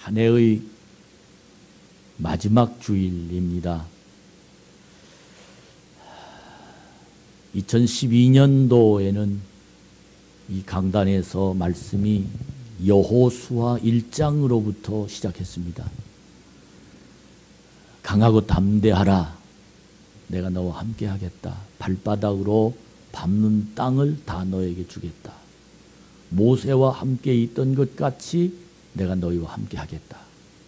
한 해의 마지막 주일입니다. 2012년도에는 이 강단에서 말씀이 여호수아 1장으로부터 시작했습니다. 강하고 담대하라. 내가 너와 함께 하겠다. 발바닥으로 밟는 땅을 다 너에게 주겠다. 모세와 함께 있던 것 같이 내가 너희와 함께 하겠다.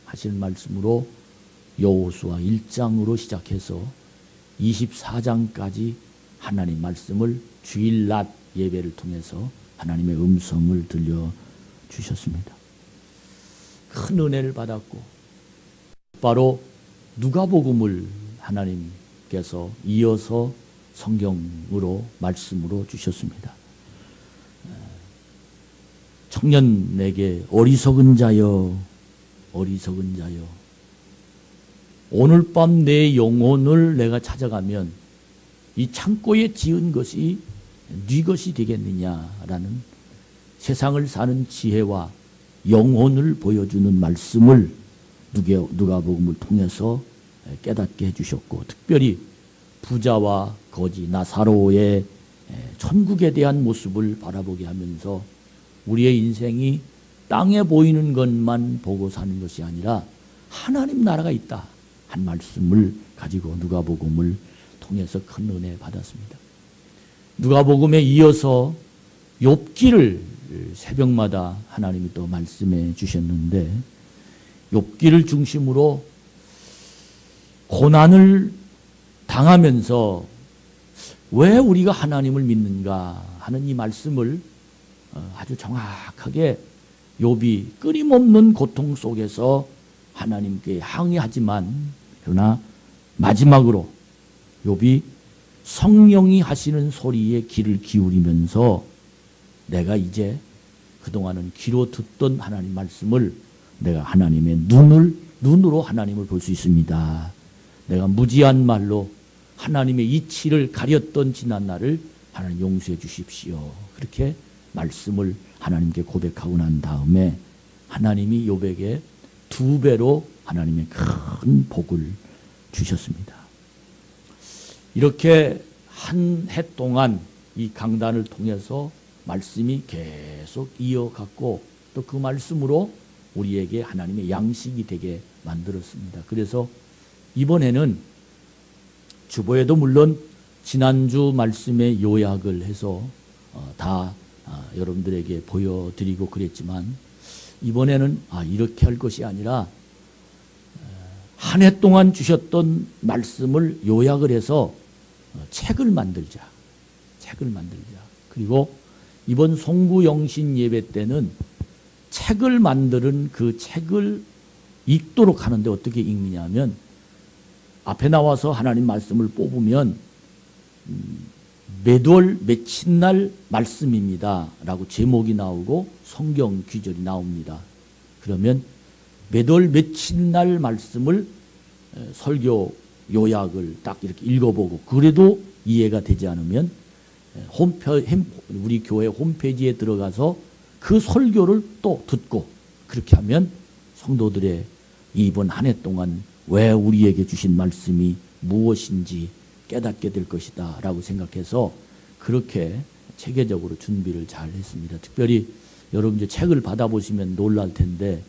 하시는 말씀으로 여호수아 1장으로 시작해서 24장까지 하나님 말씀을 주일 낮 예배를 통해서 하나님의 음성을 들려주셨습니다. 큰 은혜를 받았고 바로 누가복음을 하나님께서 이어서 성경으로 말씀으로 주셨습니다. 청년에게 어리석은 자여 어리석은 자여 오늘 밤 내 영혼을 내가 찾아가면 이 창고에 지은 것이 네 것이 되겠느냐라는 세상을 사는 지혜와 영혼을 보여주는 말씀을 누가복음을 통해서 깨닫게 해주셨고, 특별히 부자와 거지 나사로의 천국에 대한 모습을 바라보게 하면서 우리의 인생이 땅에 보이는 것만 보고 사는 것이 아니라 하나님 나라가 있다 한 말씀을 가지고 누가복음을 통해서 큰 은혜 받았습니다. 누가복음에 이어서 욥기를 새벽마다 하나님이 또 말씀해 주셨는데, 욥기를 중심으로 고난을 당하면서 왜 우리가 하나님을 믿는가 하는 이 말씀을 아주 정확하게 욥이 끊임없는 고통 속에서 하나님께 항의하지만, 그러나 마지막으로 욥이 성령이 하시는 소리에 귀를 기울이면서 내가 이제 그동안은 귀로 듣던 하나님 말씀을 내가 하나님의 눈으로 하나님을 볼 수 있습니다. 내가 무지한 말로 하나님의 이치를 가렸던 지난 날을 하나님 용서해 주십시오. 그렇게 말씀을 하나님께 고백하고 난 다음에 하나님이 욥에게 2배로 하나님의 큰 복을 주셨습니다. 이렇게 한 해 동안 이 강단을 통해서 말씀이 계속 이어갔고, 또 그 말씀으로 우리에게 하나님의 양식이 되게 만들었습니다. 그래서 이번에는 주보에도 물론 지난주 말씀의 요약을 해서 다 여러분들에게 보여드리고 그랬지만, 이번에는 이렇게 할 것이 아니라 한 해 동안 주셨던 말씀을 요약을 해서 책을 만들자. 그리고 이번 송구영신 예배 때는 책을 만드는 그 책을 읽도록 하는데 어떻게 읽느냐 하면, 앞에 나와서 하나님 말씀을 뽑으면 몇월 며칠 말씀입니다 라고 제목이 나오고 성경 귀절이 나옵니다. 그러면 몇월 며칠 말씀을 설교 요약을 딱 이렇게 읽어보고, 그래도 이해가 되지 않으면 우리 교회 홈페이지에 들어가서 그 설교를 또 듣고, 그렇게 하면 성도들의 이번 한 해 동안 왜 우리에게 주신 말씀이 무엇인지 깨닫게 될 것이다 라고 생각해서 그렇게 체계적으로 준비를 잘 했습니다. 특별히 여러분 이제 책을 받아보시면 놀랄 텐데,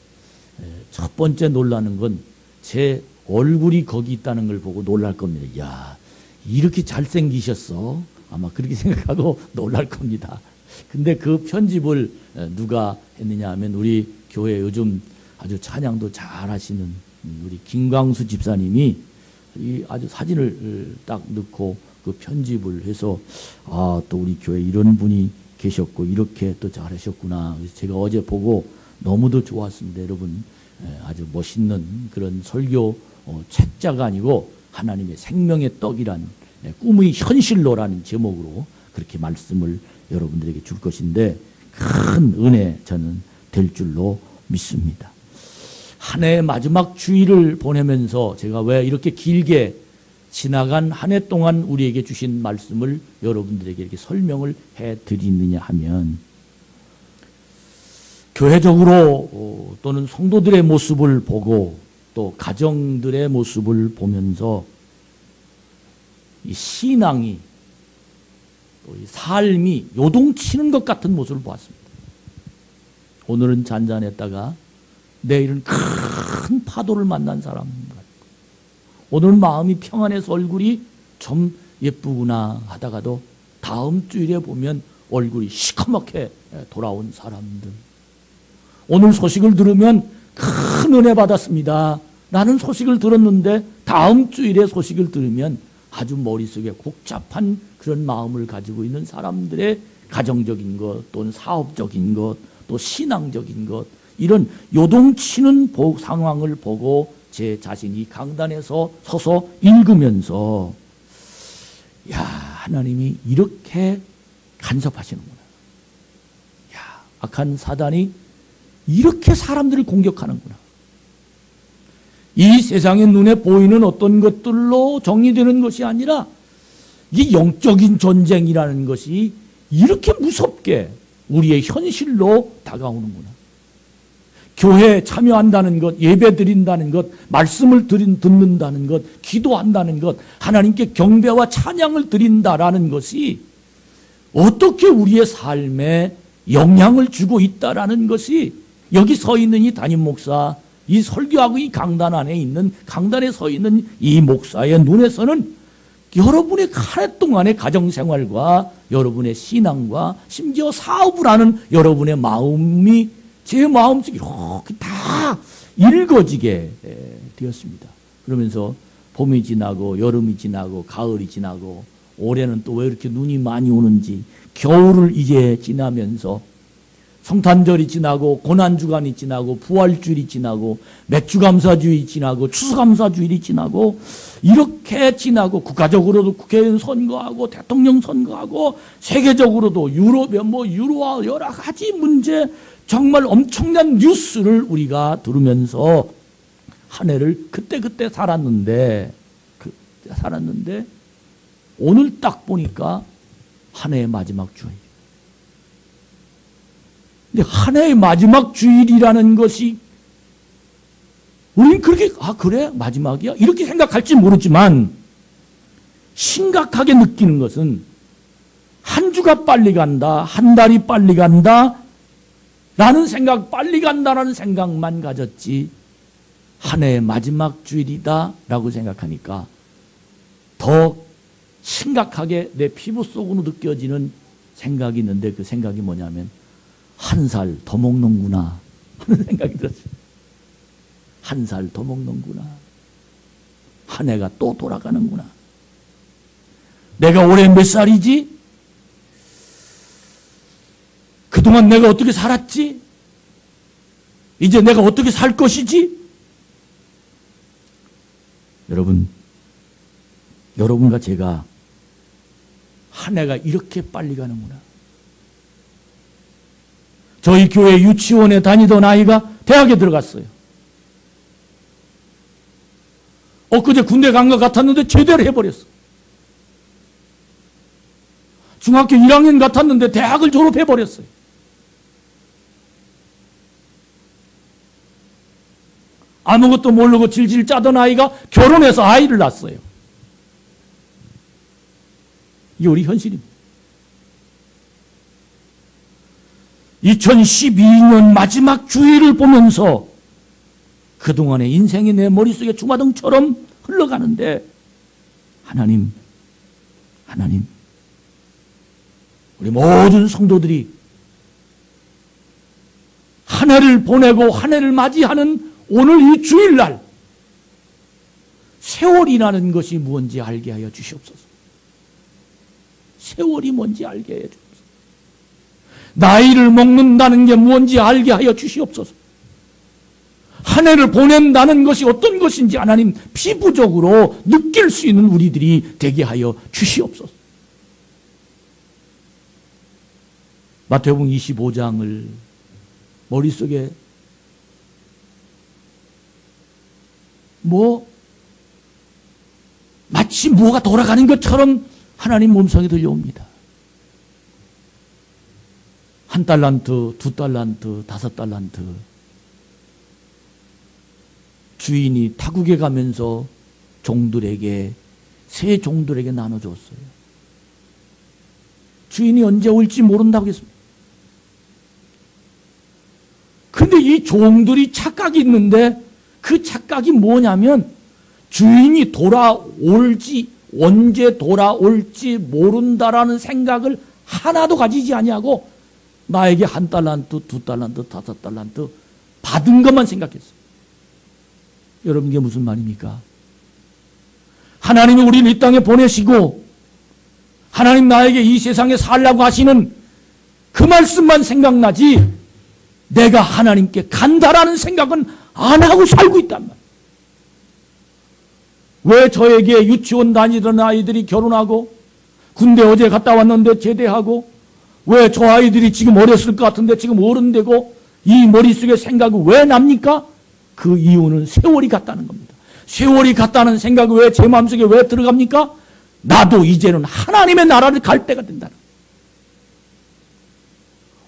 첫 번째 놀라는 건 제 얼굴이 거기 있다는 걸 보고 놀랄 겁니다. 이야, 이렇게 잘생기셨어? 아마 그렇게 생각하고 놀랄 겁니다. 근데 그 편집을 누가 했느냐 하면 우리 교회 요즘 아주 찬양도 잘 하시는 우리 김광수 집사님이 아주 사진을 딱 넣고 그 편집을 해서 또 우리 교회에 이런 분이 계셨고 이렇게 또 잘하셨구나. 그래서 제가 어제 보고 너무도 좋았습니다. 여러분, 아주 멋있는 그런 설교 책자가 아니고 하나님의 생명의 떡이란 꿈의 현실로라는 제목으로 그렇게 말씀을 여러분들에게 줄 것인데, 큰 은혜 저는 될 줄로 믿습니다. 한 해의 마지막 주일을 보내면서 제가 왜 이렇게 길게 지나간 한 해 동안 우리에게 주신 말씀을 여러분들에게 이렇게 설명을 해드리느냐 하면, 교회적으로 또는 성도들의 모습을 보고 또 가정들의 모습을 보면서 이 신앙이 또 이 삶이 요동치는 것 같은 모습을 보았습니다. 오늘은 잔잔했다가 내일은 큰 파도를 만난 사람 같고, 오늘은 마음이 평안해서 얼굴이 좀 예쁘구나 하다가도 다음 주일에 보면 얼굴이 시커멓게 돌아온 사람들. 오늘 소식을 들으면 큰 은혜 받았습니다 라는 소식을 들었는데 다음 주일에 소식을 들으면 아주 머릿속에 복잡한 그런 마음을 가지고 있는 사람들의 가정적인 것 또는 사업적인 것 또 신앙적인 것, 이런 요동치는 상황을 보고 제 자신이 강단에서 서서 읽으면서 야, 하나님이 이렇게 간섭하시는구나. 야, 악한 사단이 이렇게 사람들을 공격하는구나. 이 세상의 눈에 보이는 어떤 것들로 정리되는 것이 아니라 이 영적인 전쟁이라는 것이 이렇게 무섭게 우리의 현실로 다가오는구나. 교회에 참여한다는 것, 예배 드린다는 것, 말씀을 듣는다는 것, 기도한다는 것, 하나님께 경배와 찬양을 드린다라는 것이 어떻게 우리의 삶에 영향을 주고 있다라는 것이 여기 서 있는 이 담임 목사, 이 설교하고 이 강단 안에 있는, 강단에 서 있는 이 목사의 눈에서는 여러분의 한 해 동안의 가정생활과 여러분의 신앙과 심지어 사업을 하는 여러분의 마음이 제 마음속에 이렇게 다 읽어지게 되었습니다. 그러면서 봄이 지나고 여름이 지나고 가을이 지나고 올해는 또 왜 이렇게 눈이 많이 오는지, 겨울을 이제 지나면서 성탄절이 지나고 고난주간이 지나고 부활주일이 지나고 맥주감사주일이 지나고 추수감사주일이 지나고 이렇게 지나고 국가적으로도 국회의원 선거하고 대통령 선거하고 세계적으로도 유럽의 유로와 여러 가지 문제, 정말 엄청난 뉴스를 우리가 들으면서 한 해를 그때 살았는데 오늘 딱 보니까 한 해의 마지막 주일. 근데 한 해의 마지막 주일이라는 것이 우리는 그렇게 그래? 마지막이야? 이렇게 생각할지 모르지만 심각하게 느끼는 것은 한 주가 빨리 간다, 한 달이 빨리 간다 라는 생각, 빨리 간다라는 생각만 가졌지 한 해의 마지막 주일이다 라고 생각하니까 더 심각하게 내 피부 속으로 느껴지는 생각이 있는데, 그 생각이 뭐냐면 한 살 더 먹는구나 하는 생각이 들었어요. 한 살 더 먹는구나. 한 해가 또 돌아가는구나. 내가 올해 몇 살이지? 그동안 내가 어떻게 살았지? 이제 내가 어떻게 살 것이지? 여러분과 제가 한 해가 이렇게 빨리 가는구나. 저희 교회 유치원에 다니던 아이가 대학에 들어갔어요. 엊그제 군대 간 것 같았는데 제대로 해버렸어. 중학교 1학년 같았는데 대학을 졸업해버렸어요. 아무것도 모르고 질질 짜던 아이가 결혼해서 아이를 낳았어요. 이게 우리 현실입니다. 2012년 마지막 주일을 보면서 그동안의 인생이 내 머릿속에 주마등처럼 흘러가는데 하나님, 우리 모든 성도들이 한 해를 보내고 한 해를 맞이하는 오늘 이 주일날 세월이라는 것이 무엇인지 알게 하여 주시옵소서. 세월이 뭔지 알게 하여 주옵소서. 나이를 먹는다는 게 무엇인지 알게 하여 주시옵소서. 한 해를 보낸다는 것이 어떤 것인지 하나님 피부적으로 느낄 수 있는 우리들이 되게 하여 주시옵소서. 마태복음 25장을 머릿속에 마치 뭐가 돌아가는 것처럼 하나님 몸성이 들려옵니다. 1달란트, 2달란트, 5달란트. 주인이 타국에 가면서 종들에게, 세 종들에게 나눠줬어요. 주인이 언제 올지 모른다고 했습니다. 근데 이 종들이 착각이 있는데, 그 착각이 뭐냐면 주인이 돌아올지, 언제 돌아올지 모른다라는 생각을 하나도 가지지 아니하고 나에게 1달란트, 2달란트, 5달란트 받은 것만 생각했어요. 여러분, 이게 무슨 말입니까? 하나님이 우리를 이 땅에 보내시고 하나님 나에게 이 세상에 살라고 하시는 그 말씀만 생각나지 내가 하나님께 간다라는 생각은 안 하고 살고 있단 말이에요. 왜 저에게 유치원 다니던 아이들이 결혼하고 군대 어제 갔다 왔는데 제대하고 왜 저 아이들이 지금 어렸을 것 같은데 지금 어른 되고 이 머릿속에 생각이 왜 납니까? 그 이유는 세월이 갔다는 겁니다. 세월이 갔다는 생각이 왜 제 마음속에 왜 들어갑니까? 나도 이제는 하나님의 나라를 갈 때가 된다는 거예요.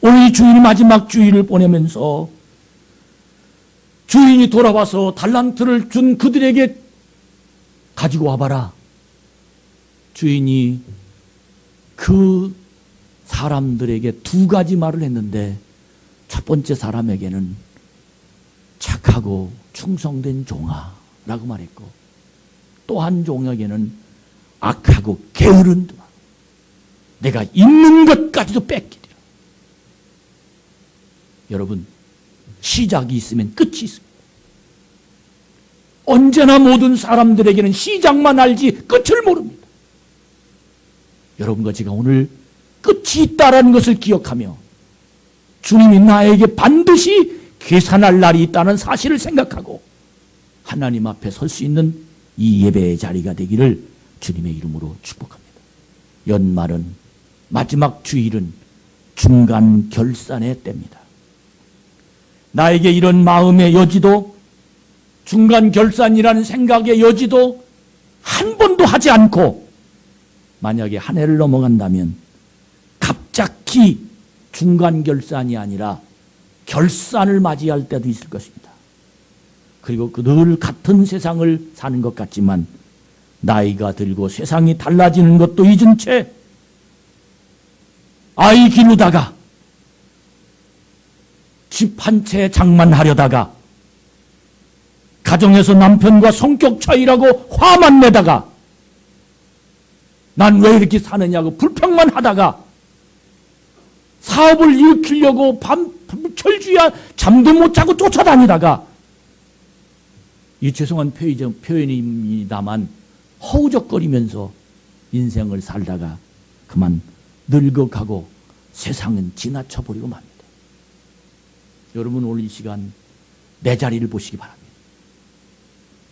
오늘 이 주인이 마지막 주일을 보내면서 주인이 돌아와서 달란트를 준 그들에게 가지고 와봐라. 주인이 그 사람들에게 2가지 말을 했는데 첫 번째 사람에게는 착하고 충성된 종아 라고 말했고 또 한 종에게는 악하고 게으른 종아 내가 있는 것까지도 뺏기리라. 여러분, 시작이 있으면 끝이 있습니다. 언제나 모든 사람들에게는 시작만 알지 끝을 모릅니다. 여러분과 제가 오늘 끝이 있다는 것을 기억하며 주님이 나에게 반드시 계산할 날이 있다는 사실을 생각하고 하나님 앞에 설 수 있는 이 예배의 자리가 되기를 주님의 이름으로 축복합니다. 연말은, 마지막 주일은 중간 결산의 때입니다. 나에게 이런 마음의 여지도, 중간 결산이라는 생각의 여지도 한 번도 하지 않고 만약에 한 해를 넘어간다면 갑자기 중간 결산이 아니라 결산을 맞이할 때도 있을 것입니다. 그리고 늘 같은 세상을 사는 것 같지만 나이가 들고 세상이 달라지는 것도 잊은 채 아이 기르다가 집 한 채 장만하려다가 가정에서 남편과 성격 차이라고 화만 내다가 난 왜 이렇게 사느냐고 불평만 하다가 사업을 일으키려고 철주야 잠도 못 자고 쫓아다니다가 이 죄송한 표현입니다만 허우적거리면서 인생을 살다가 그만 늙어가고 세상은 지나쳐버리고 맙니다. 여러분, 오늘 이 시간 내 자리를 보시기 바랍니다.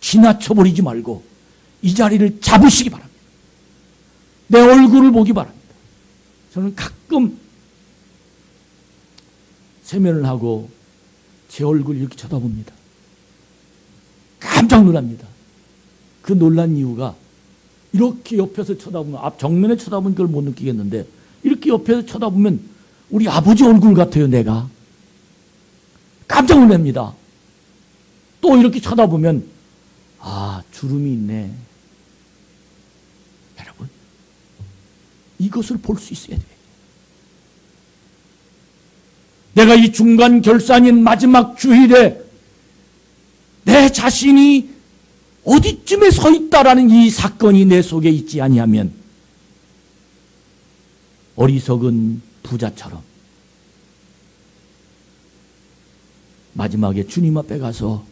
지나쳐버리지 말고 이 자리를 잡으시기 바랍니다. 내 얼굴을 보기 바랍니다. 저는 가끔 세면을 하고 제 얼굴 이렇게 쳐다봅니다. 깜짝 놀랍니다. 그 놀란 이유가 이렇게 옆에서 쳐다보면, 앞 정면에 쳐다보면 그걸 못 느끼겠는데 이렇게 옆에서 쳐다보면 우리 아버지 얼굴 같아요. 내가 깜짝 놀랍니다. 또 이렇게 쳐다보면 아, 주름이 있네. 여러분, 이것을 볼 수 있어야 돼요. 내가 이 중간 결산인 마지막 주일에 내 자신이 어디쯤에 서 있다라는 이 사건이 내 속에 있지 아니하면 어리석은 부자처럼 마지막에 주님 앞에 가서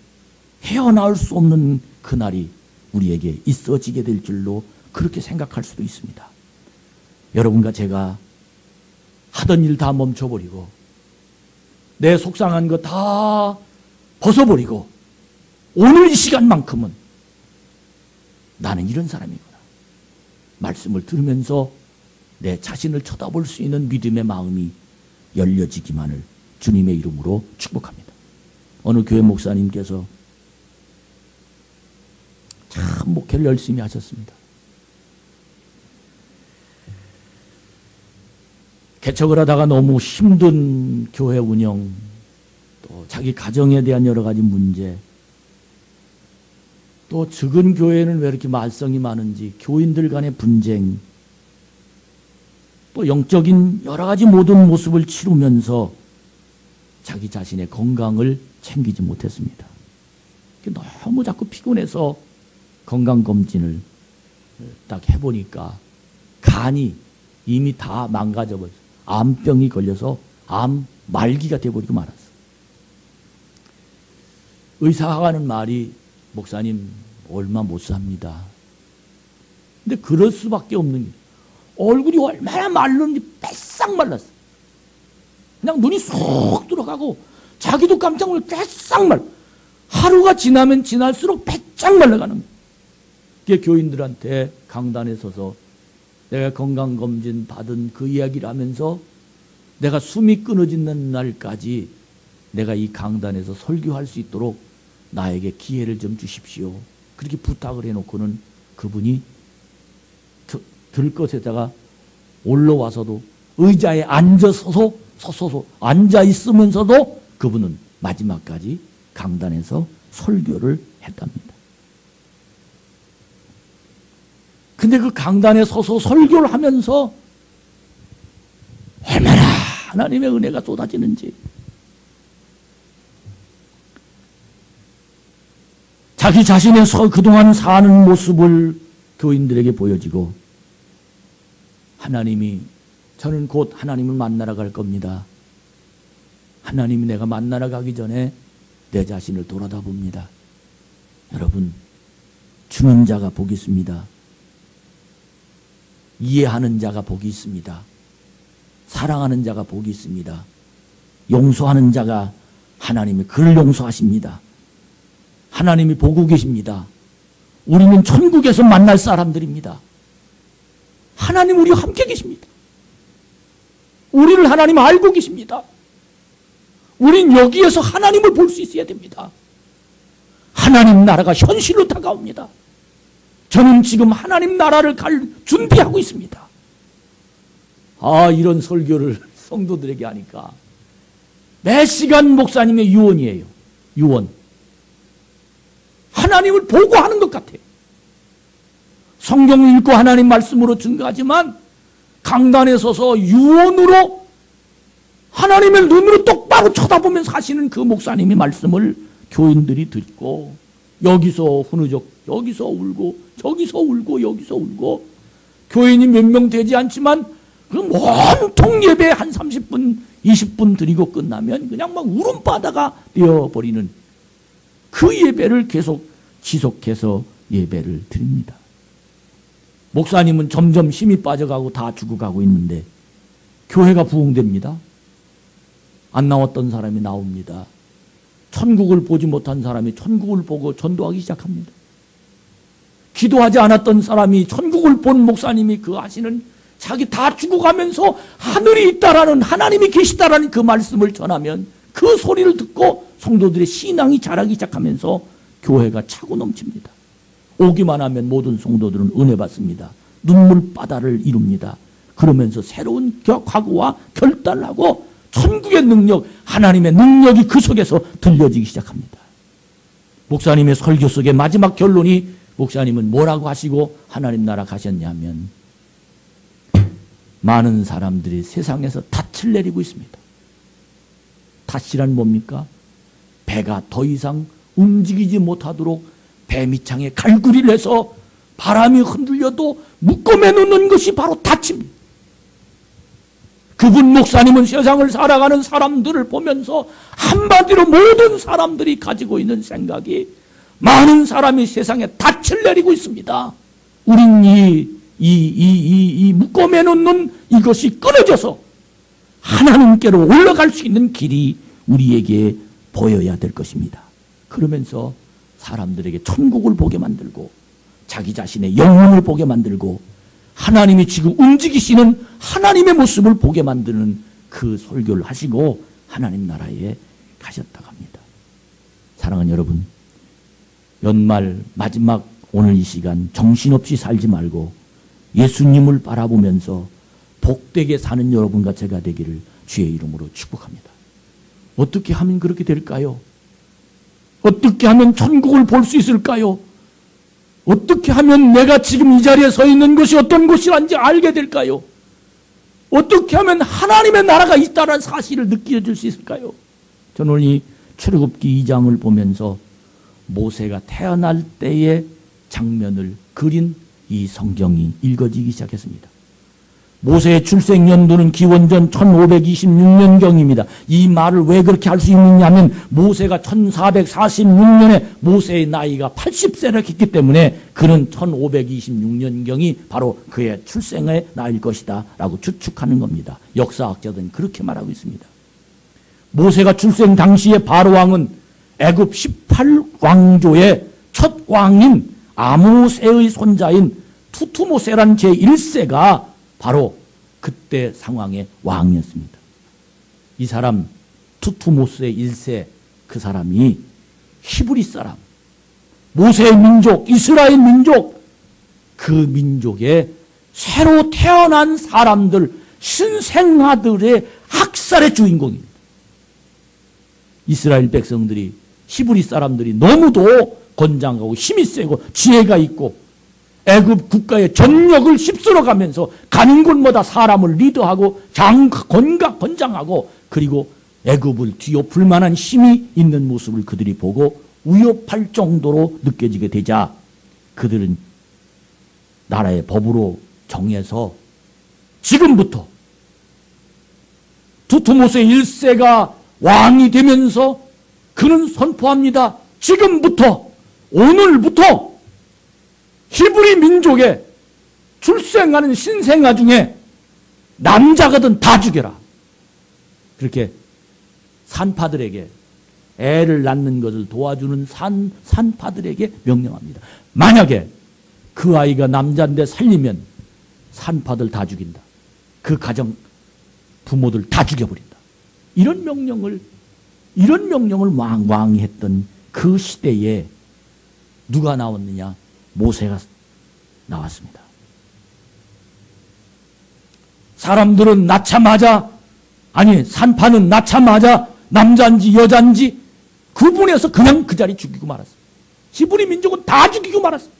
헤어나올 수 없는 그날이 우리에게 있어지게 될 줄로 그렇게 생각할 수도 있습니다. 여러분과 제가 하던 일 다 멈춰버리고 내 속상한 거 다 벗어버리고 오늘 이 시간만큼은 나는 이런 사람이구나. 말씀을 들으면서 내 자신을 쳐다볼 수 있는 믿음의 마음이 열려지기만을 주님의 이름으로 축복합니다. 어느 교회 목사님께서 참 목회를 열심히 하셨습니다. 개척을 하다가 너무 힘든 교회 운영, 또 자기 가정에 대한 여러 가지 문제, 또 적은 교회는 왜 이렇게 말썽이 많은지, 교인들 간의 분쟁, 또 영적인 여러 가지 모든 모습을 치르면서 자기 자신의 건강을 챙기지 못했습니다. 너무 자꾸 피곤해서 건강검진을 딱 해보니까 간이 이미 다 망가져버렸어요. 암병이 걸려서 암 말기가 돼버리고 말았어요. 의사가 하는 말이, 목사님 얼마 못 삽니다. 근데 그럴 수밖에 없는 게, 얼굴이 얼마나 말랐는지 빼싹 말랐어. 그냥 눈이 쏙 들어가고 자기도 깜짝 놀라 빼싹 말. 하루가 지나면 지날수록 빼짝 말라가는 거예요. 그게 교인들한테 강단에 서서 내가 건강검진 받은 그 이야기를 하면서 내가 숨이 끊어지는 날까지 내가 이 강단에서 설교할 수 있도록 나에게 기회를 좀 주십시오. 그렇게 부탁을 해놓고는 그분이 들 것에다가 올라와서도 의자에 앉아서서 앉아 있으면서도 그분은 마지막까지 강단에서 설교를 했답니다. 근데 그 강단에 서서 설교를 하면서 얼마나 하나님의 은혜가 쏟아지는지, 자기 자신의 그동안 사는 모습을 교인들에게 보여지고, 하나님이, 저는 곧 하나님을 만나러 갈 겁니다. 하나님이 내가 만나러 가기 전에 내 자신을 돌아다 봅니다. 여러분, 주는 자가 복이 있습니다. 이해하는 자가 복이 있습니다. 사랑하는 자가 복이 있습니다. 용서하는 자가 하나님이 그를 용서하십니다. 하나님이 보고 계십니다. 우리는 천국에서 만날 사람들입니다. 하나님 우리와 함께 계십니다. 우리를 하나님 알고 계십니다. 우린 여기에서 하나님을 볼 수 있어야 됩니다. 하나님 나라가 현실로 다가옵니다. 저는 지금 하나님 나라를 갈 준비하고 있습니다. 이런 설교를 성도들에게 하니까 매 시간 목사님의 유언이에요. 유언. 하나님을 보고 하는 것 같아요. 성경 읽고 하나님 말씀으로 증거하지만 강단에 서서 유언으로 하나님의 눈으로 똑바로 쳐다보면서 하시는 그 목사님의 말씀을 교인들이 듣고, 여기서 훈우적, 여기서 울고, 저기서 울고, 여기서 울고, 교인이 몇 명 되지 않지만 그 온통 예배 한 30분, 20분 드리고 끝나면 그냥 막 울음바다가 되어버리는 그 예배를 계속 지속해서 예배를 드립니다. 목사님은 점점 힘이 빠져가고 다 죽어가고 있는데 교회가 부흥됩니다. 안 나왔던 사람이 나옵니다. 천국을 보지 못한 사람이 천국을 보고 전도하기 시작합니다. 기도하지 않았던 사람이 천국을 본 목사님이 그 하시는, 자기 다 죽어가면서 하늘이 있다라는, 하나님이 계시다라는 그 말씀을 전하면 그 소리를 듣고 성도들의 신앙이 자라기 시작하면서 교회가 차고 넘칩니다. 오기만 하면 모든 성도들은 은혜 받습니다. 눈물바다를 이룹니다. 그러면서 새로운 각오와 결단을 하고 천국의 능력, 하나님의 능력이 그 속에서 들려지기 시작합니다. 목사님의 설교 속의 마지막 결론이, 목사님은 뭐라고 하시고 하나님 나라 가셨냐면, 많은 사람들이 세상에서 닻을 내리고 있습니다. 닻이란 뭡니까? 배가 더 이상 움직이지 못하도록 배 밑창에 갈구리를 해서 바람이 흔들려도 묶어매 놓는 것이 바로 닻입니다. 그분 목사님은 세상을 살아가는 사람들을 보면서 한마디로 모든 사람들이 가지고 있는 생각이, 많은 사람이 세상에 닻을 내리고 있습니다. 우린 이 묶어매 놓는 이것이 끊어져서 하나님께로 올라갈 수 있는 길이 우리에게 보여야 될 것입니다. 그러면서 사람들에게 천국을 보게 만들고 자기 자신의 영혼을 보게 만들고 하나님이 지금 움직이시는 하나님의 모습을 보게 만드는 그 설교를 하시고 하나님 나라에 가셨다고 합니다. 사랑하는 여러분, 연말 마지막 오늘 이 시간 정신없이 살지 말고 예수님을 바라보면서 복되게 사는 여러분과 제가 되기를 주의 이름으로 축복합니다. 어떻게 하면 그렇게 될까요? 어떻게 하면 천국을 볼 수 있을까요? 어떻게 하면 내가 지금 이 자리에 서 있는 것이 어떤 곳이란지 알게 될까요? 어떻게 하면 하나님의 나라가 있다는 사실을 느껴질 수 있을까요? 저는 이 출애굽기 2장을 보면서 모세가 태어날 때의 장면을 그린 이 성경이 읽어지기 시작했습니다. 모세의 출생 연도는 기원전 1526년경입니다. 이 말을 왜 그렇게 할 수 있느냐 하면 모세가 1446년에 모세의 나이가 80세를 했기 때문에 그는 1526년경이 바로 그의 출생의 나이일 것이다 라고 추측하는 겁니다. 역사학자들은 그렇게 말하고 있습니다. 모세가 출생 당시에 바로왕은 애굽 18왕조의 첫 왕인 아모세의 손자인 투투모세란 제1세가 바로 그때 상황의 왕이었습니다. 이 사람 투투모세 1세 그 사람이 히브리 사람, 모세의 민족, 이스라엘 민족, 그 민족의 새로 태어난 사람들, 신생아들의 학살의 주인공입니다. 이스라엘 백성들이, 히브리 사람들이 너무도 건장하고 힘이 세고 지혜가 있고 애굽 국가의 전력을 휩쓸어 가면서 가는 곳마다 사람을 리더하고 건장하고 그리고 애굽을 뒤엎을 만한 힘이 있는 모습을 그들이 보고 위협할 정도로 느껴지게 되자 그들은 나라의 법으로 정해서 지금부터 투투모세 1세가 왕이 되면서 그는 선포합니다. 지금부터, 오늘부터 히브리 민족의 출생하는 신생아 중에 남자거든 다 죽여라. 그렇게 산파들에게, 애를 낳는 것을 도와주는 산파들에게 명령합니다. 만약에 그 아이가 남자인데 살리면 산파들 다 죽인다. 그 가정 부모들 다 죽여버린다. 이런 명령을 왕이 했던 그 시대에 누가 나왔느냐? 모세가 나왔습니다. 사람들은 낳자마자, 아니 산파는 낳자마자 남자인지 여자인지 구분해서 그냥 그 자리 죽이고 말았습니다. 히브리 민족은 다 죽이고 말았습니다.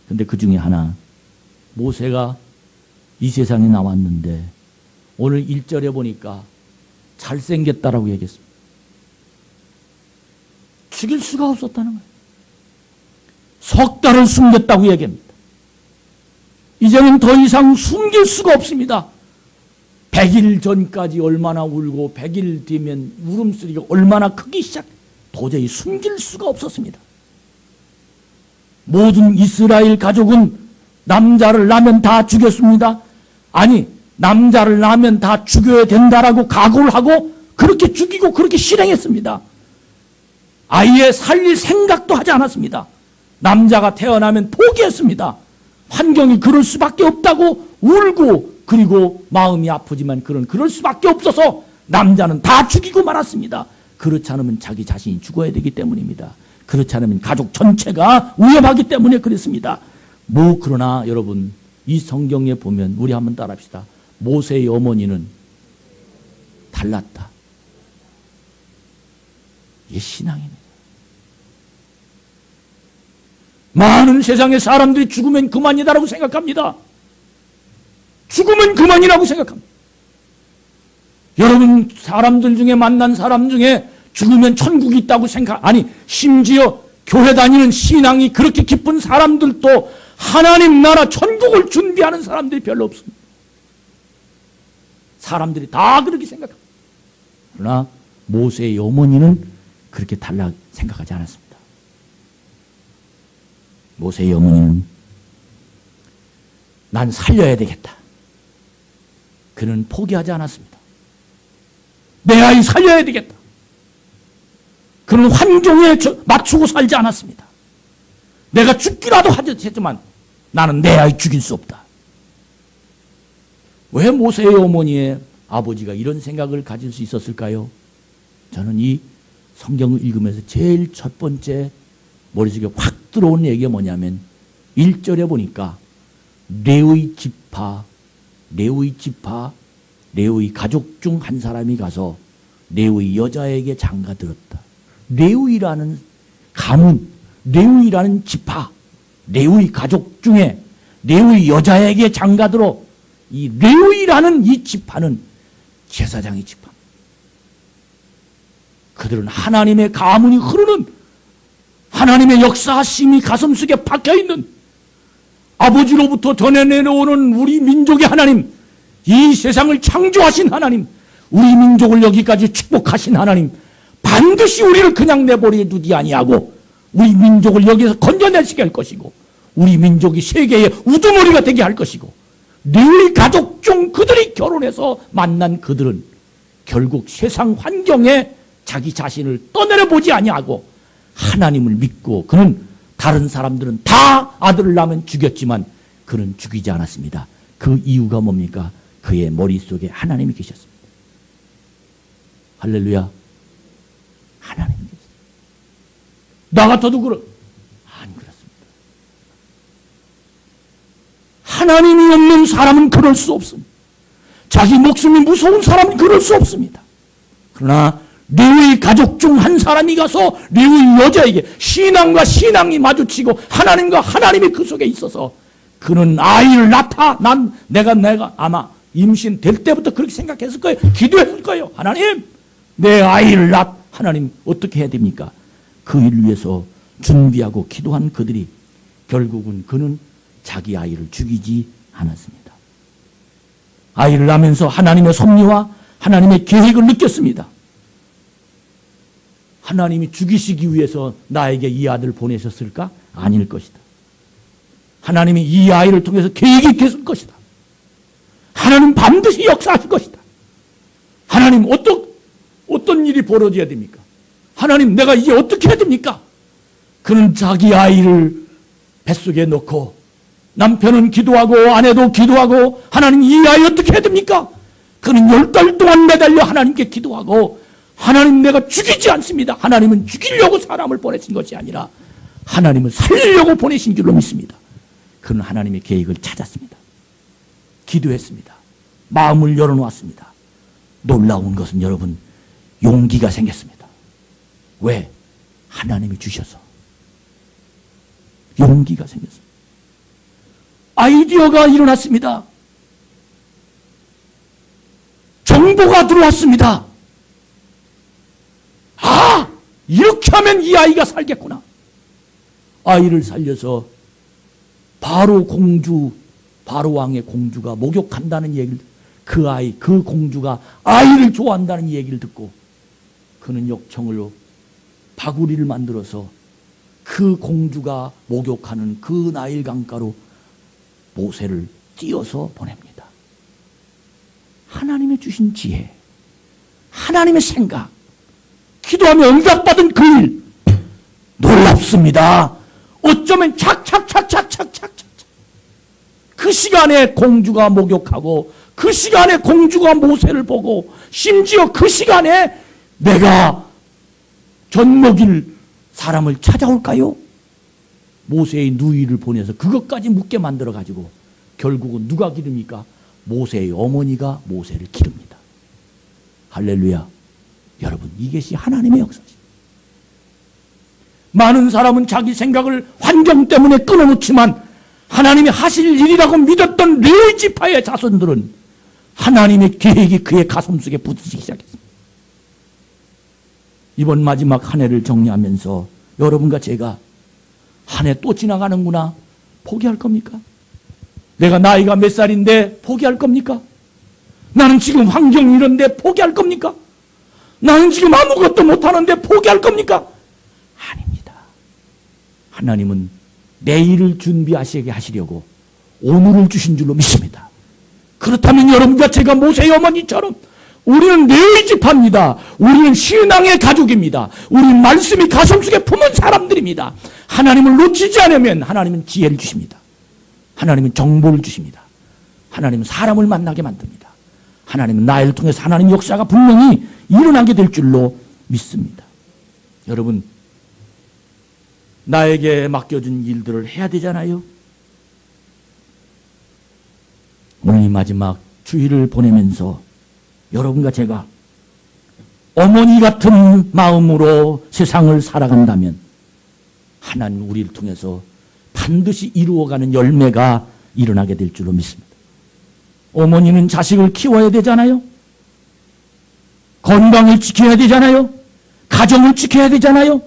근데 그 중에 하나, 모세가 이 세상에 나왔는데 오늘 1절에 보니까 잘생겼다라고 얘기했습니다. 죽일 수가 없었다는 거예요. 석 달을 숨겼다고 얘기합니다. 이제는 더 이상 숨길 수가 없습니다. 100일 전까지 얼마나 울고 100일 뒤면 울음소리가 얼마나 크기 시작, 도저히 숨길 수가 없었습니다. 모든 이스라엘 가족은 남자를 낳으면 다 죽였습니다. 아니, 남자를 낳으면 다 죽여야 된다라고 각오를 하고 그렇게 죽이고 그렇게 실행했습니다. 아예 살릴 생각도 하지 않았습니다. 남자가 태어나면 포기했습니다. 환경이 그럴 수밖에 없다고 울고 그리고 마음이 아프지만 그럴 수밖에 없어서 남자는 다 죽이고 말았습니다. 그렇지 않으면 자기 자신이 죽어야 되기 때문입니다. 그렇지 않으면 가족 전체가 위험하기 때문에 그랬습니다. 그러나 여러분, 이 성경에 보면 우리 한번 따라합시다. 모세의 어머니는 달랐다. 이게 신앙입니다. 많은 세상의 사람들이 죽으면 그만이다라고 생각합니다. 죽으면 그만이라고 생각합니다. 여러분, 사람들 중에 만난 사람 중에 죽으면 천국이 있다고 아니, 심지어 교회 다니는 신앙이 그렇게 깊은 사람들도 하나님 나라 천국을 준비하는 사람들이 별로 없습니다. 사람들이 다 그렇게 생각합니다. 그러나 모세의 어머니는 그렇게 달라 생각하지 않았습니다. 모세의 어머니는 난 살려야 되겠다. 그는 포기하지 않았습니다. 내 아이 살려야 되겠다. 그는 환경에 맞추고 살지 않았습니다. 내가 죽기라도 하겠지만 나는 내 아이 죽일 수 없다. 왜 모세의 어머니의 아버지가 이런 생각을 가질 수 있었을까요? 저는 이 성경을 읽으면서 제일 첫 번째 머릿속에 확 들어온 얘기가 뭐냐면 1절에 보니까 레위 지파 레위 지파, 레위 가족 중 한 사람이 가서 레위 여자에게 장가들었다. 레위라는 가문, 레위라는 지파, 레위 가족 중에 레위 여자에게 장가들어. 이 레위라는 이 지파는 제사장의 지파. 그들은 하나님의 가문이 흐르는, 하나님의 역사심이 가슴속에 박혀있는, 아버지로부터 전해 내려오는 우리 민족의 하나님, 이 세상을 창조하신 하나님, 우리 민족을 여기까지 축복하신 하나님, 반드시 우리를 그냥 내버려 두지 아니하고 우리 민족을 여기서 건져내시게 할 것이고, 우리 민족이 세계의 우두머리가 되게 할 것이고, 레위 가족 중 그들이 결혼해서 만난 그들은 결국 세상 환경에 자기 자신을 떠내려 보지 아니하고 하나님을 믿고, 그는 다른 사람들은 다 아들을 낳으면 죽였지만 그는 죽이지 않았습니다. 그 이유가 뭡니까? 그의 머릿속에 하나님이 계셨습니다. 할렐루야. 하나님이 계셨습니다. 나 같아도 안 그렇습니다. 하나님이 없는 사람은 그럴 수 없습니다. 자기 목숨이 무서운 사람은 그럴 수 없습니다. 그러나 레위 가족 중 한 사람이 가서 레위 여자에게 신앙과 신앙이 마주치고 하나님과 하나님이 그 속에 있어서 그는 아이를 낳다. 내가 아마 임신될 때부터 그렇게 생각했을 거예요. 기도했을 거예요. 하나님, 내 아이를 하나님 어떻게 해야 됩니까? 그 일을 위해서 준비하고 기도한 그들이 결국은 그는 자기 아이를 죽이지 않았습니다. 아이를 낳으면서 하나님의 섭리와 하나님의 계획을 느꼈습니다. 하나님이 죽이시기 위해서 나에게 이 아들을 보내셨을까? 아닐 것이다. 하나님이 이 아이를 통해서 계획이 있을 것이다. 하나님 반드시 역사하실 것이다. 하나님 어떤 일이 벌어져야 됩니까? 하나님 내가 이제 어떻게 해야 됩니까? 그는 자기 아이를 뱃속에 넣고 남편은 기도하고 아내도 기도하고 하나님 이 아이 어떻게 해야 됩니까? 그는 10달 동안 매달려 하나님께 기도하고 하나님 내가 죽이지 않습니다. 하나님은 죽이려고 사람을 보내신 것이 아니라 하나님은 살리려고 보내신 줄로 믿습니다. 그는 하나님의 계획을 찾았습니다. 기도했습니다. 마음을 열어놓았습니다. 놀라운 것은 여러분 용기가 생겼습니다. 왜? 하나님이 주셔서 용기가 생겼습니다. 아이디어가 일어났습니다. 정보가 들어왔습니다. 아! 이렇게 하면 이 아이가 살겠구나. 아이를 살려서 바로 왕의 공주가 목욕한다는 얘기를, 그 공주가 아이를 좋아한다는 얘기를 듣고 그는 역청으로 바구리를 만들어서 그 공주가 목욕하는 그 나일 강가로 모세를 띄어서 보냅니다. 하나님의 주신 지혜, 하나님의 생각, 기도하며 응답받은 그 일, 놀랍습니다. 어쩌면 착착착착착착착 그 시간에 공주가 목욕하고 그 시간에 공주가 모세를 보고 심지어 그 시간에 내가 젖 먹일 사람을 찾아올까요? 모세의 누이를 보내서 그것까지 묻게 만들어 가지고 결국은 누가 기릅니까? 모세의 어머니가 모세를 기릅니다. 할렐루야. 여러분 이것이 하나님의 역사입니다. 많은 사람은 자기 생각을 환경 때문에 끊어놓지만 하나님이 하실 일이라고 믿었던 레위 지파의 자손들은 하나님의 계획이 그의 가슴속에 붙이기 시작했습니다. 이번 마지막 한 해를 정리하면서 여러분과 제가 한 해 또 지나가는구나 포기할 겁니까? 내가 나이가 몇 살인데 포기할 겁니까? 나는 지금 환경이 이런데 포기할 겁니까? 나는 지금 아무것도 못하는데 포기할 겁니까? 아닙니다. 하나님은 내일을 준비하시게 하시려고 오늘을 주신 줄로 믿습니다. 그렇다면 여러분과 제가 모세의 어머니처럼 우리는 레위 지파입니다. 우리는 신앙의 가족입니다. 우리는 말씀이 가슴속에 품은 사람들입니다. 하나님을 놓치지 않으면 하나님은 지혜를 주십니다. 하나님은 정보를 주십니다. 하나님은 사람을 만나게 만듭니다. 하나님은 나를 통해서 하나님 역사가 분명히 일어나게 될 줄로 믿습니다. 여러분 나에게 맡겨준 일들을 해야 되잖아요. 오늘 이 마지막 주일을 보내면서 여러분과 제가 어머니 같은 마음으로 세상을 살아간다면 하나님 우리를 통해서 반드시 이루어가는 열매가 일어나게 될 줄로 믿습니다. 어머니는 자식을 키워야 되잖아요. 건강을 지켜야 되잖아요. 가정을 지켜야 되잖아요.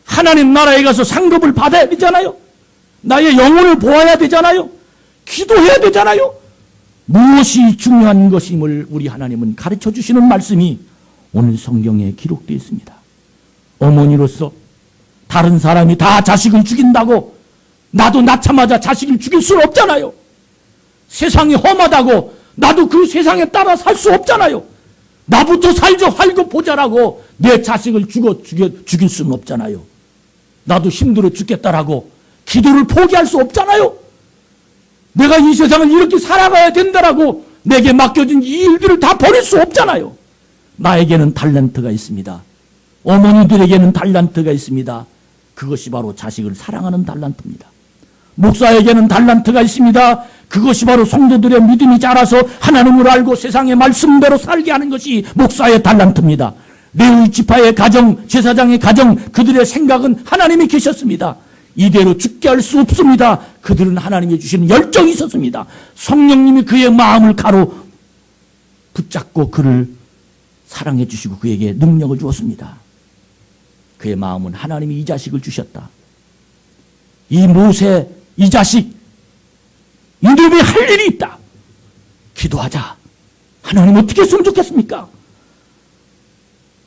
하나님 나라에 가서 상급을 받아야 되잖아요. 나의 영혼을 보아야 되잖아요. 기도해야 되잖아요. 무엇이 중요한 것임을 우리 하나님은 가르쳐 주시는 말씀이 오늘 성경에 기록되어 있습니다. 어머니로서 다른 사람이 다 자식을 죽인다고 나도 낳자마자 자식을 죽일 수는 없잖아요. 세상이 험하다고 나도 그 세상에 따라 살 수 없잖아요. 나부터 살죠. 활고 보자라고 내 자식을 죽일 수는 없잖아요. 나도 힘들어 죽겠다라고 기도를 포기할 수 없잖아요. 내가 이 세상을 이렇게 살아가야 된다라고 내게 맡겨진 이 일들을 다 버릴 수 없잖아요. 나에게는 달란트가 있습니다. 어머니들에게는 달란트가 있습니다. 그것이 바로 자식을 사랑하는 달란트입니다. 목사에게는 달란트가 있습니다. 그것이 바로 성도들의 믿음이 자라서 하나님을 알고 세상의 말씀대로 살게 하는 것이 목사의 달란트입니다. 레위 지파의 가정, 제사장의 가정, 그들의 생각은 하나님이 계셨습니다. 이대로 죽게 할 수 없습니다. 그들은 하나님이 주시는 열정이 있었습니다. 성령님이 그의 마음을 가로 붙잡고 그를 사랑해 주시고 그에게 능력을 주었습니다. 그의 마음은 하나님이 이 자식을 주셨다. 이 모세, 이 자식, 이놈이 할 일이 있다. 기도하자. 하나님 어떻게 했으면 좋겠습니까?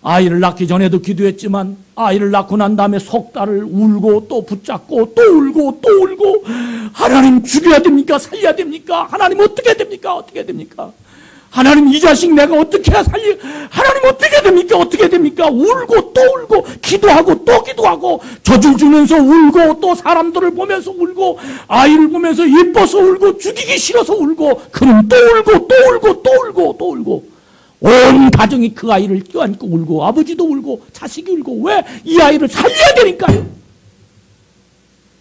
아이를 낳기 전에도 기도했지만 아이를 낳고 난 다음에 석 달을 울고 또 붙잡고 또 울고 또 울고 하나님 죽여야 됩니까? 살려야 됩니까? 하나님 어떻게 됩니까? 어떻게 됩니까? 하나님 이 자식 내가 어떻게 해야 하나님 어떻게 됩니까? 어떻게 됩니까? 울고 또 울고 기도하고 또 기도하고 젖을 주면서 울고 또 사람들을 보면서 울고 아이를 보면서 예뻐서 울고 죽이기 싫어서 울고 그는 또 울고 또 울고 또 울고 또 울고 온 가정이 그 아이를 껴안고 울고 아버지도 울고 자식이 울고 왜? 이 아이를 살려야 되니까요.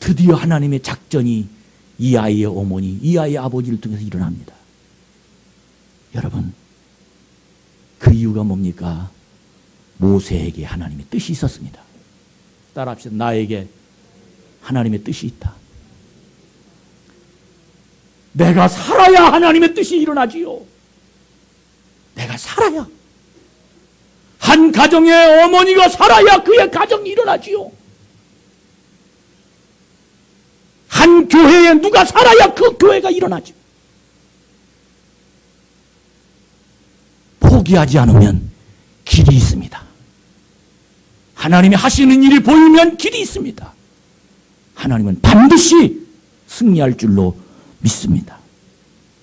드디어 하나님의 작전이 이 아이의 어머니, 이 아이의 아버지를 통해서 일어납니다. 여러분, 그 이유가 뭡니까? 모세에게 하나님의 뜻이 있었습니다. 따라합시다. 나에게 하나님의 뜻이 있다. 내가 살아야 하나님의 뜻이 일어나지요. 내가 살아야. 한 가정의 어머니가 살아야 그의 가정이 일어나지요. 한 교회에 누가 살아야 그 교회가 일어나죠. 포기하지 않으면 길이 있습니다. 하나님이 하시는 일이 보이면 길이 있습니다. 하나님은 반드시 승리할 줄로 믿습니다.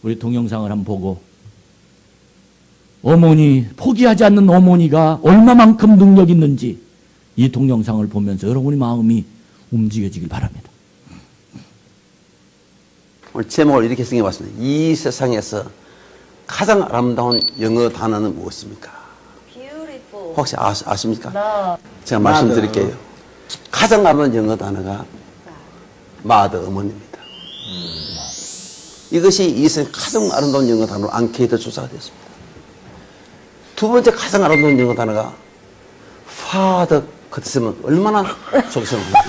우리 동영상을 한번 보고 어머니, 포기하지 않는 어머니가 얼마만큼 능력 있는지 이 동영상을 보면서 여러분의 마음이 움직여지길 바랍니다. 오늘 제목을 이렇게 정해봤습니다. 이 세상에서 가장 아름다운 영어 단어는 무엇입니까? Beautiful. 혹시 아십니까? No. 제가 말씀드릴게요. 가장 아름다운 영어 단어가 마더, 어머니입니다. 이것이 이 세상 가장 아름다운 영어 단어로 앙케이트 조사가 됐습니다. 두 번째 가장 아름다운 영어 단어가 father 같으면 얼마나 좋겠습니까?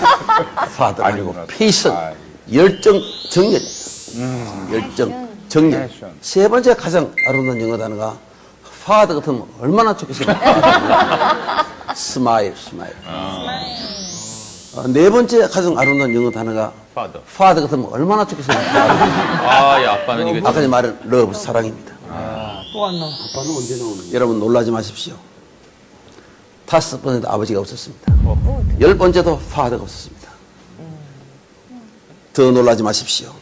father 아니고 patient, 열정, 정열. 열정, 정열. 세 번째 가장 아름다운 영어 단어가 father 같으면 얼마나 좋겠습니까? smile, smile. 네 번째 가장 아름다운 영어 단어가 father 같으면 얼마나 좋겠습니까? 야, 아빠는 이거. 아까 전에 말한 love, 사랑입니다. 또 안 나와. 아빠는 언제 나오는 거야? 여러분 놀라지 마십시오. 5번에도 아버지가 없었습니다. 10번째도 father가 없었습니다. 더 놀라지 마십시오.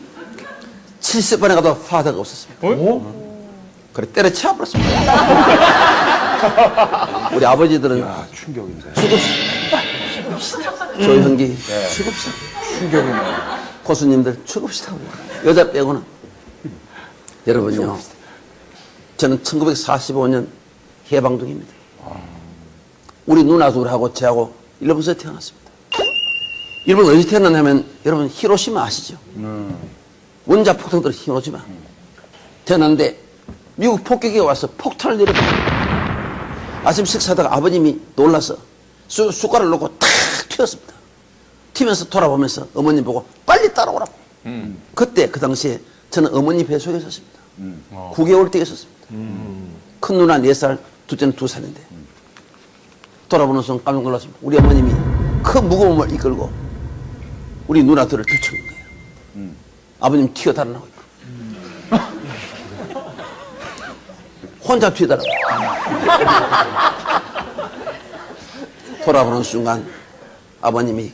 70번에 가도 father가 없었습니다. 그래 때려쳐 버렸습니다. 우리 아버지들은 충격인데. 죽읍시다. 조형기 죽읍시다. 충격이네. 고수님들 죽읍시다. 여자 빼고는. 여러분요. 저는 1945년 해방동입니다. 우리 누나 둘하고 저하고 일본에서 태어났습니다. 일본 어디서 태어났냐면 여러분 히로시마 아시죠? 원자 폭탄들 히로시마. 태어났는데 미국 폭격이 와서 폭탄을 내려버려요. 아침 식사하다가 아버님이 놀라서 숟가락을 놓고 탁 튀었습니다. 튀면서 돌아보면서 어머님 보고 빨리 따라오라고. 그때 그 당시에 저는 어머니 뱃속에 있었습니다. 9개월 때 있었습니다. 큰 누나 4살, 둘째는 2살인데 돌아보는 순간 깜짝 놀랐습니다. 우리 어머님이 그 무거움을 이끌고 우리 누나들을 들쳐온 거예요. 아버님 튀어 달아나고 있고 혼자 튀어 달아나고 돌아보는 순간 아버님이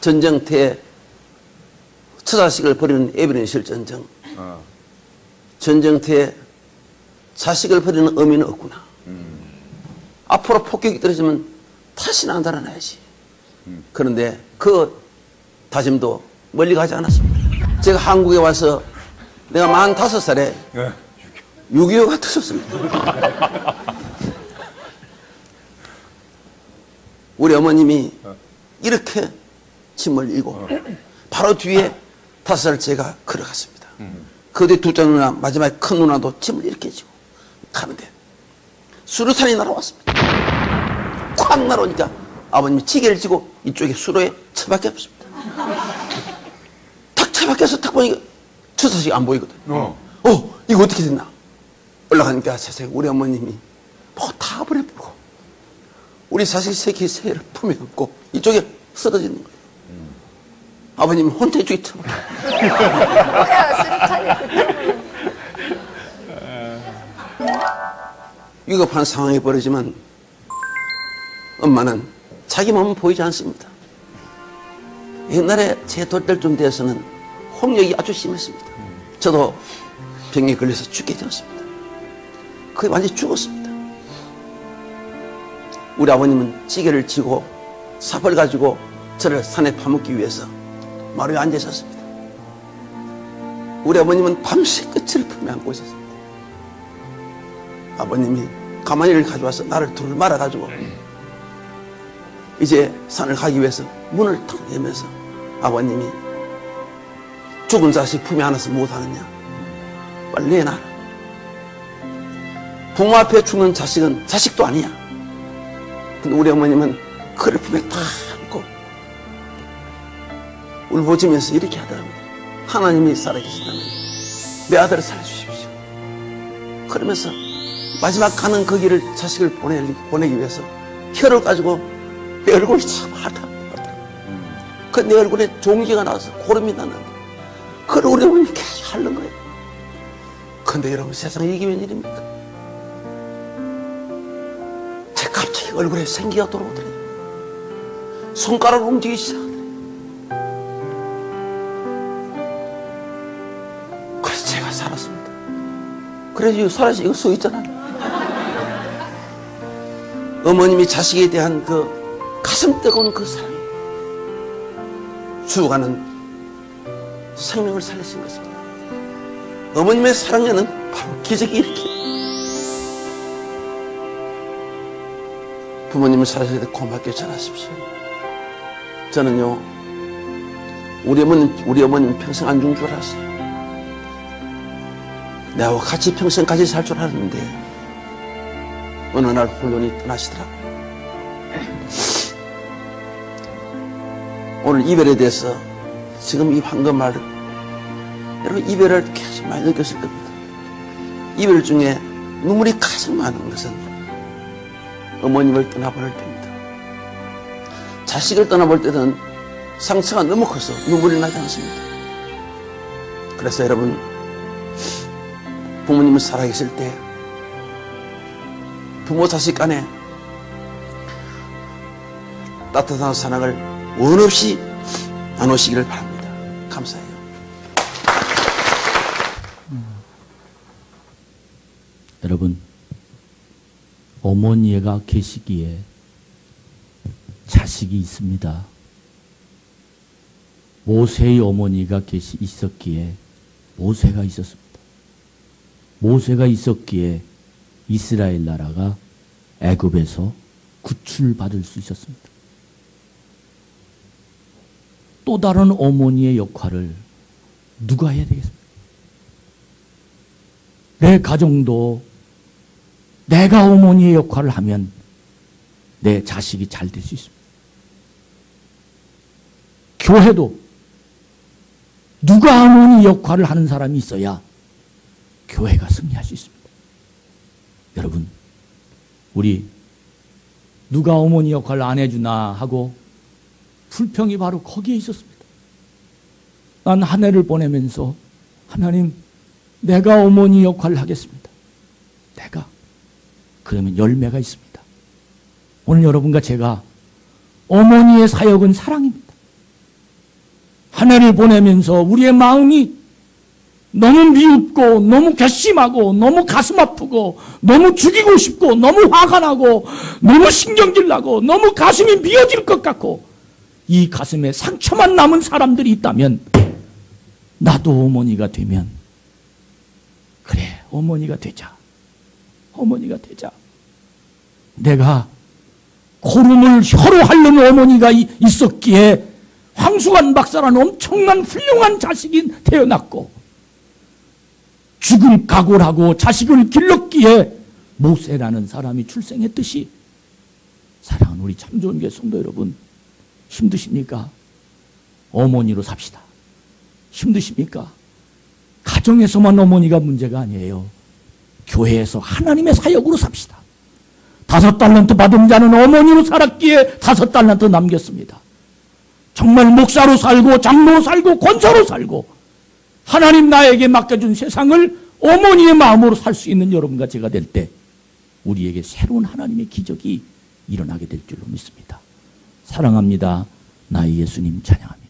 전쟁터에 처자식을 버리는 에베린 실전쟁, 전쟁터에 자식을 버리는 의미는 없구나. 앞으로 폭격이 떨어지면 다시는 안 달아나야지. 그런데 그 다짐도 멀리 가지 않았습니다. 제가 한국에 와서 내가 45살에 6.25가 터졌습니다. 우리 어머님이 이렇게 짐을 이고 바로 뒤에 5살 제가 걸어갔습니다. 그 뒤에 둘째 누나, 마지막에 큰 누나도 짐을 이렇게 지고 가는데 수류탄이 날아왔습니다. 콱 날아오니까 아버님이 지게를 지고 이쪽에 수로에 처박혀 없습니다. 탁 처박혀서 탁 보니까 처자식이 안 보이거든요. 이거 어떻게 됐나? 올라가니까 세상에 우리 어머님이 뭐 다 버려버리고 우리 자식 새끼 새를 품에 안고 이쪽에 쓰러지는 거예요. 아버님은 혼자 이쪽에 처박혀. 위급한 상황이 벌어지면 엄마는 자기 몸은 보이지 않습니다. 옛날에 제 돌때쯤 되어서는 홍역이 아주 심했습니다. 저도 병에 걸려서 죽게 되었습니다. 거의 완전히 죽었습니다. 우리 아버님은 찌개를 지고 삽을 가지고 저를 산에 파묻기 위해서 마루에 앉아 있었습니다. 우리 어머님은 밤새 끝을 품에 안고 있었습니다. 아버님이 가마니를 가져와서 나를 둘을 말아가지고 이제 산을 가기 위해서 문을 탁 열면서 아버님이 죽은 자식 품에 안아서 못하느냐, 빨리 내놔라. 부모 앞에 죽는 자식은 자식도 아니야. 근데 우리 어머님은 그를 품에 탁 안고 울부짖으면서 이렇게 하더랍니다. 하나님이 살아계신다면 내 아들을 살려주십시오. 그러면서 마지막 가는 그 길을 자식을 보내기 위해서 혀를 가지고 내 얼굴을 참 하다. 그 내 얼굴에 종기가 나서 고름이 났는데 그걸 우리 어머님이 계속 하는 거예요. 근데 여러분 세상에 이게 웬일입니까? 제 갑자기 얼굴에 생기가 돌아오더래요. 손가락을 움직이기 시작하더래요. 그래서 제가 살았습니다. 그래서 이거 살아서 이거 써 있잖아요. 어머님이 자식에 대한 그 가슴 뜨거운 그 사랑, 죽어가는 생명을 살리신 것입니다. 어머님의 사랑에는 바로 기적이 이렇게. 부모님을 살아실 때 고맙게 전하십시오. 저는요, 우리 어머님 평생 안 죽은 줄 알았어요. 내하고 같이 평생 같이 살 줄 알았는데 어느 날 홀론이 떠나시더라고요. 오늘 이별에 대해서 지금 이 황금 말, 여러분 이별을 계속 많이 느꼈을 겁니다. 이별 중에 눈물이 가장 많은 것은 어머님을 떠나볼 때입니다. 자식을 떠나볼 때는 상처가 너무 커서 눈물이 나지 않습니다. 그래서 여러분 부모님을 살아계실 때 부모 자식 간에 따뜻한 사랑을 원 없이 나누시기를 바랍니다. 감사해요. 여러분, 어머니가 계시기에 자식이 있습니다. 모세의 어머니가 있었기에 모세가 있었습니다. 모세가 있었기에 이스라엘 나라가 애굽에서 구출받을 수 있었습니다. 또 다른 어머니의 역할을 누가 해야 되겠습니까? 내 가정도 내가 어머니의 역할을 하면 내 자식이 잘 될 수 있습니다. 교회도 누가 어머니 역할을 하는 사람이 있어야 교회가 승리할 수 있습니다. 여러분, 우리 누가 어머니 역할을 안 해주나 하고 불평이 바로 거기에 있었습니다. 난 한 해를 보내면서 하나님, 내가 어머니 역할을 하겠습니다. 내가. 그러면 열매가 있습니다. 오늘 여러분과 제가 어머니의 사역은 사랑입니다. 한 해를 보내면서 우리의 마음이 너무 미흡고 너무 괘씸하고 너무 가슴 아프고 너무 죽이고 싶고 너무 화가 나고 너무 신경질 나고 너무 가슴이 미어질 것 같고 이 가슴에 상처만 남은 사람들이 있다면 나도 어머니가 되면 그래, 어머니가 되자. 어머니가 되자. 내가 고름을 혀로 핥는 어머니가 있었기에 황수관 박사라는 엄청난 훌륭한 자식이 태어났고 죽을 각오를 하고 자식을 길렀기에 모세라는 사람이 출생했듯이 사랑하는 우리 참좋은교회 성도 여러분, 힘드십니까? 어머니로 삽시다. 힘드십니까? 가정에서만 어머니가 문제가 아니에요. 교회에서 하나님의 사역으로 삽시다. 5달란트 받은 자는 어머니로 살았기에 5달란트 남겼습니다. 정말 목사로 살고 장로로 살고 권사로 살고 하나님 나에게 맡겨준 세상을 어머니의 마음으로 살 수 있는 여러분과 제가 될 때 우리에게 새로운 하나님의 기적이 일어나게 될 줄로 믿습니다. 사랑합니다. 나의 예수님 찬양합니다.